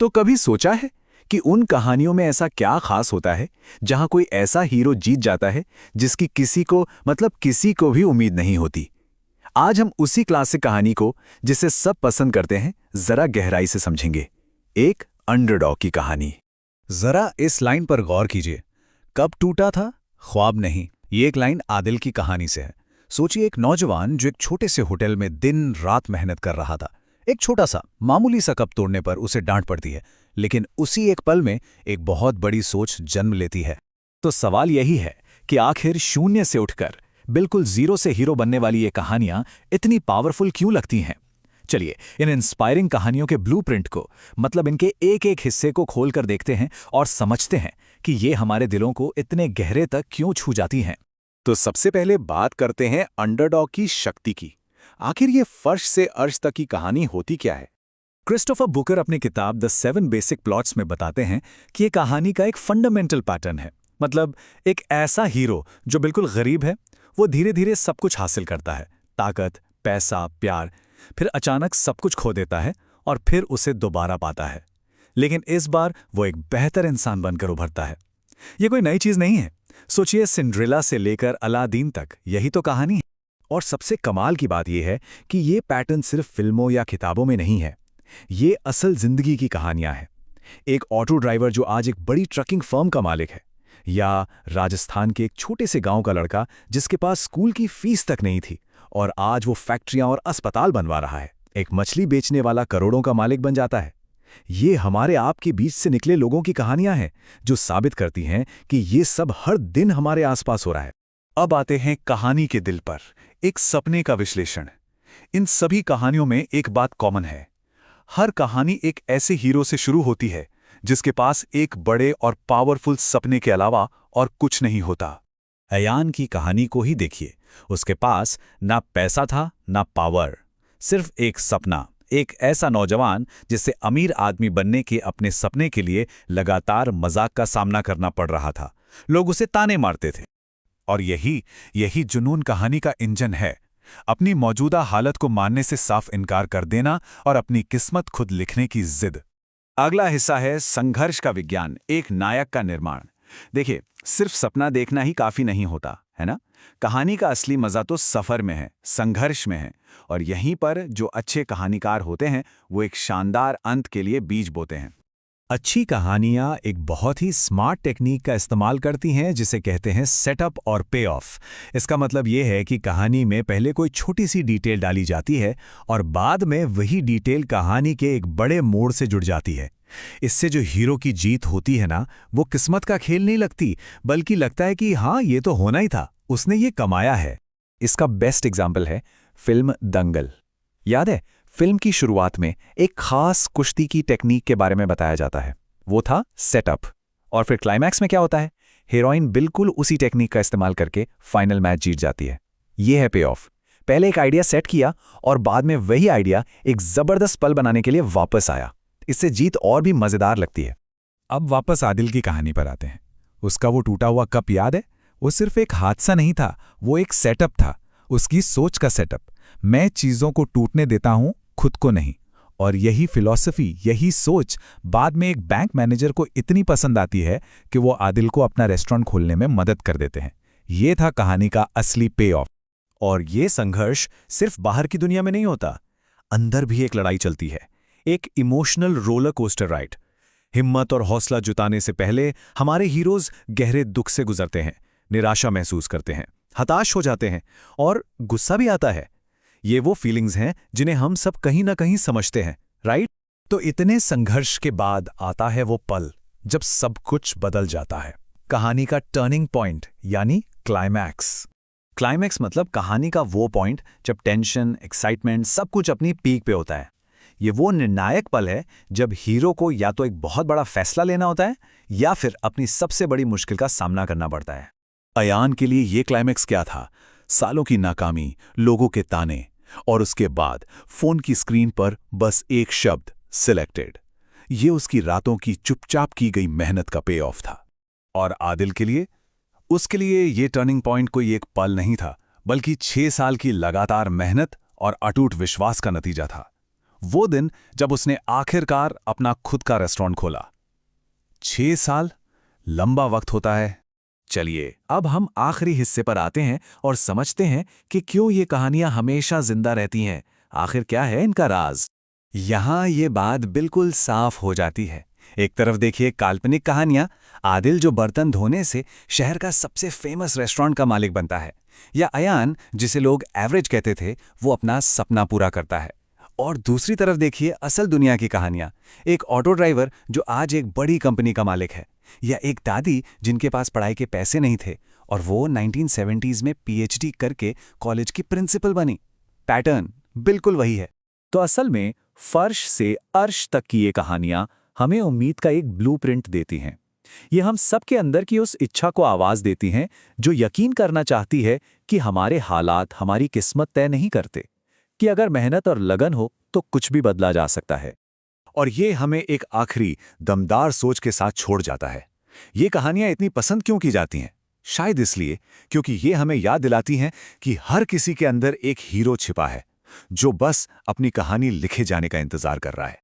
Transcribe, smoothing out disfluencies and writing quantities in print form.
तो कभी सोचा है कि उन कहानियों में ऐसा क्या खास होता है जहां कोई ऐसा हीरो जीत जाता है जिसकी किसी को भी उम्मीद नहीं होती। आज हम उसी क्लासिक कहानी को, जिसे सब पसंद करते हैं, जरा गहराई से समझेंगे। एक अंडरडॉग की कहानी। जरा इस लाइन पर गौर कीजिए। कब टूटा था? ख्वाब नहीं। ये एक लाइन आदिल की कहानी से है। सोचिए, एक नौजवान जो एक छोटे से होटल में दिन रात मेहनत कर रहा था। एक छोटा सा मामूली सा कप तोड़ने पर उसे डांट पड़ती है, लेकिन उसी एक पल में एक बहुत बड़ी सोच जन्म लेती है। तो सवाल यही है कि आखिर शून्य से उठकर बिल्कुल जीरो से हीरो बनने वाली ये कहानियां इतनी पावरफुल क्यों लगती हैं। चलिए इन इंस्पायरिंग कहानियों के ब्लूप्रिंट को, इनके एक एक हिस्से को खोलकर देखते हैं और समझते हैं कि ये हमारे दिलों को इतने गहरे तक क्यों छू जाती हैं। तो सबसे पहले बात करते हैं अंडरडॉग की शक्ति की। आखिर ये फर्श से अर्श तक की कहानी होती क्या है? क्रिस्टोफर बुकर अपनी किताब द 7 बेसिक प्लॉट्स में बताते हैं कि ये कहानी का एक फंडामेंटल पैटर्न है। एक ऐसा हीरो जो बिल्कुल गरीब है, वो धीरे धीरे सब कुछ हासिल करता है, ताकत, पैसा, प्यार, फिर अचानक सब कुछ खो देता है और फिर उसे दोबारा पाता है। लेकिन इस बार वो एक बेहतर इंसान बनकर उभरता है। ये कोई नई चीज नहीं है। सोचिए, सिंड्रेला से लेकर अलादीन तक यही तो कहानी है। और सबसे कमाल की बात यह है कि ये पैटर्न सिर्फ फिल्मों या किताबों में नहीं है, ये असल जिंदगी की कहानियां हैं। एक ऑटो ड्राइवर जो आज एक बड़ी ट्रकिंग फर्म का मालिक है, या राजस्थान के एक छोटे से गांव का लड़का जिसके पास स्कूल की फीस तक नहीं थी और आज वो फैक्ट्रियां और अस्पताल बनवा रहा है। एक मछली बेचने वाला करोड़ों का मालिक बन जाता है। ये हमारे आपके बीच से निकले लोगों की कहानियां हैं जो साबित करती हैं कि ये सब हर दिन हमारे आसपास हो रहा है। अब आते हैं कहानी के दिल पर, एक सपने का विश्लेषण। इन सभी कहानियों में एक बात कॉमन है। हर कहानी एक ऐसे हीरो से शुरू होती है जिसके पास एक बड़े और पावरफुल सपने के अलावा और कुछ नहीं होता। अयान की कहानी को ही देखिए। उसके पास ना पैसा था ना पावर, सिर्फ एक सपना। एक ऐसा नौजवान जिसे अमीर आदमी बनने के अपने सपने के लिए लगातार मजाक का सामना करना पड़ रहा था। लोग उसे ताने मारते थे। और यही जुनून कहानी का इंजन है। अपनी मौजूदा हालत को मानने से साफ इनकार कर देना और अपनी किस्मत खुद लिखने की जिद। अगला हिस्सा है संघर्ष का विज्ञान, एक नायक का निर्माण। देखिए, सिर्फ सपना देखना ही काफी नहीं होता, है ना? कहानी का असली मजा तो सफर में है, संघर्ष में है। और यहीं पर जो अच्छे कहानीकार होते हैं वो एक शानदार अंत के लिए बीज बोते हैं। अच्छी कहानियां एक बहुत ही स्मार्ट टेक्निक का इस्तेमाल करती हैं जिसे कहते हैं सेटअप और पे ऑफ। इसका मतलब ये है कि कहानी में पहले कोई छोटी सी डिटेल डाली जाती है और बाद में वही डिटेल कहानी के एक बड़े मोड़ से जुड़ जाती है। इससे जो हीरो की जीत होती है ना, वो किस्मत का खेल नहीं लगती, बल्कि लगता है कि हाँ, ये तो होना ही था, उसने ये कमाया है। इसका बेस्ट एग्जाम्पल है फिल्म दंगल। याद है, फिल्म की शुरुआत में एक खास कुश्ती की टेक्निक के बारे में बताया जाता है। वो था सेटअप। और फिर क्लाइमैक्स में क्या होता है? हीरोइन बिल्कुल उसी टेक्निक का इस्तेमाल करके फाइनल मैच जीत जाती है। ये है पे ऑफ। पहले एक आइडिया सेट किया और बाद में वही आइडिया एक जबरदस्त पल बनाने के लिए वापस आया। इससे जीत और भी मजेदार लगती है। अब वापस आदिल की कहानी पर आते हैं। उसका वो टूटा हुआ कप याद है? वो सिर्फ एक हादसा नहीं था, वो एक सेटअप था। उसकी सोच का सेटअप। मैं चीजों को टूटने देता हूं, खुद को नहीं। और यही फिलॉसफी, यही सोच बाद में एक बैंक मैनेजर को इतनी पसंद आती है कि वो आदिल को अपना रेस्टोरेंट खोलने में मदद कर देते हैं। ये था कहानी का असली पे ऑफ। और ये संघर्ष सिर्फ बाहर की दुनिया में नहीं होता, अंदर भी एक लड़ाई चलती है। एक इमोशनल रोलर कोस्टर राइड। हिम्मत और हौसला जुटाने से पहले हमारे हीरोज गहरे दुख से गुजरते हैं, निराशा महसूस करते हैं, हताश हो जाते हैं और गुस्सा भी आता है। ये वो फीलिंग्स हैं जिन्हें हम सब कहीं ना कहीं समझते हैं, राइट? तो इतने संघर्ष के बाद आता है वो पल जब सब कुछ बदल जाता है। कहानी का टर्निंग पॉइंट यानी क्लाइमैक्स। क्लाइमैक्स मतलब कहानी का वो पॉइंट जब टेंशन, एक्साइटमेंट सब कुछ अपनी पीक पे होता है। ये वो निर्णायक पल है जब हीरो को या तो एक बहुत बड़ा फैसला लेना होता है या फिर अपनी सबसे बड़ी मुश्किल का सामना करना पड़ता है। अयान के लिए ये क्लाइमैक्स क्या था? सालों की नाकामी, लोगों के ताने और उसके बाद फोन की स्क्रीन पर बस एक शब्द, सिलेक्टेड। ये उसकी रातों की चुपचाप की गई मेहनत का पे ऑफ था। और आदिल के लिए? उसके लिए ये टर्निंग पॉइंट कोई एक पल नहीं था, बल्कि 6 साल की लगातार मेहनत और अटूट विश्वास का नतीजा था। वो दिन जब उसने आखिरकार अपना खुद का रेस्टोरेंट खोला। 6 साल लंबा वक्त होता है। चलिए अब हम आखिरी हिस्से पर आते हैं और समझते हैं कि क्यों ये कहानियां हमेशा जिंदा रहती हैं। आखिर क्या है इनका राज। यहाँ ये बात बिल्कुल साफ हो जाती है। एक तरफ देखिए काल्पनिक कहानियां, आदिल जो बर्तन धोने से शहर का सबसे फेमस रेस्टोरेंट का मालिक बनता है, या अयान जिसे लोग एवरेज कहते थे वो अपना सपना पूरा करता है। और दूसरी तरफ देखिए असल दुनिया की कहानियां, एक ऑटो ड्राइवर जो आज एक बड़ी कंपनी का मालिक है, या एक दादी जिनके पास पढ़ाई के पैसे नहीं थे और वो 1970s में पीएचडी करके कॉलेज की प्रिंसिपल बनी। पैटर्न बिल्कुल वही है। तो असल में फर्श से अर्श तक की ये कहानियां हमें उम्मीद का एक ब्लूप्रिंट देती हैं। ये हम सबके अंदर की उस इच्छा को आवाज देती हैं जो यकीन करना चाहती है कि हमारे हालात हमारी किस्मत तय नहीं करते, कि अगर मेहनत और लगन हो तो कुछ भी बदला जा सकता है। और ये हमें एक आखिरी दमदार सोच के साथ छोड़ जाता है। ये कहानियां इतनी पसंद क्यों की जाती हैं? शायद इसलिए क्योंकि ये हमें याद दिलाती हैं कि हर किसी के अंदर एक हीरो छिपा है जो बस अपनी कहानी लिखे जाने का इंतजार कर रहा है।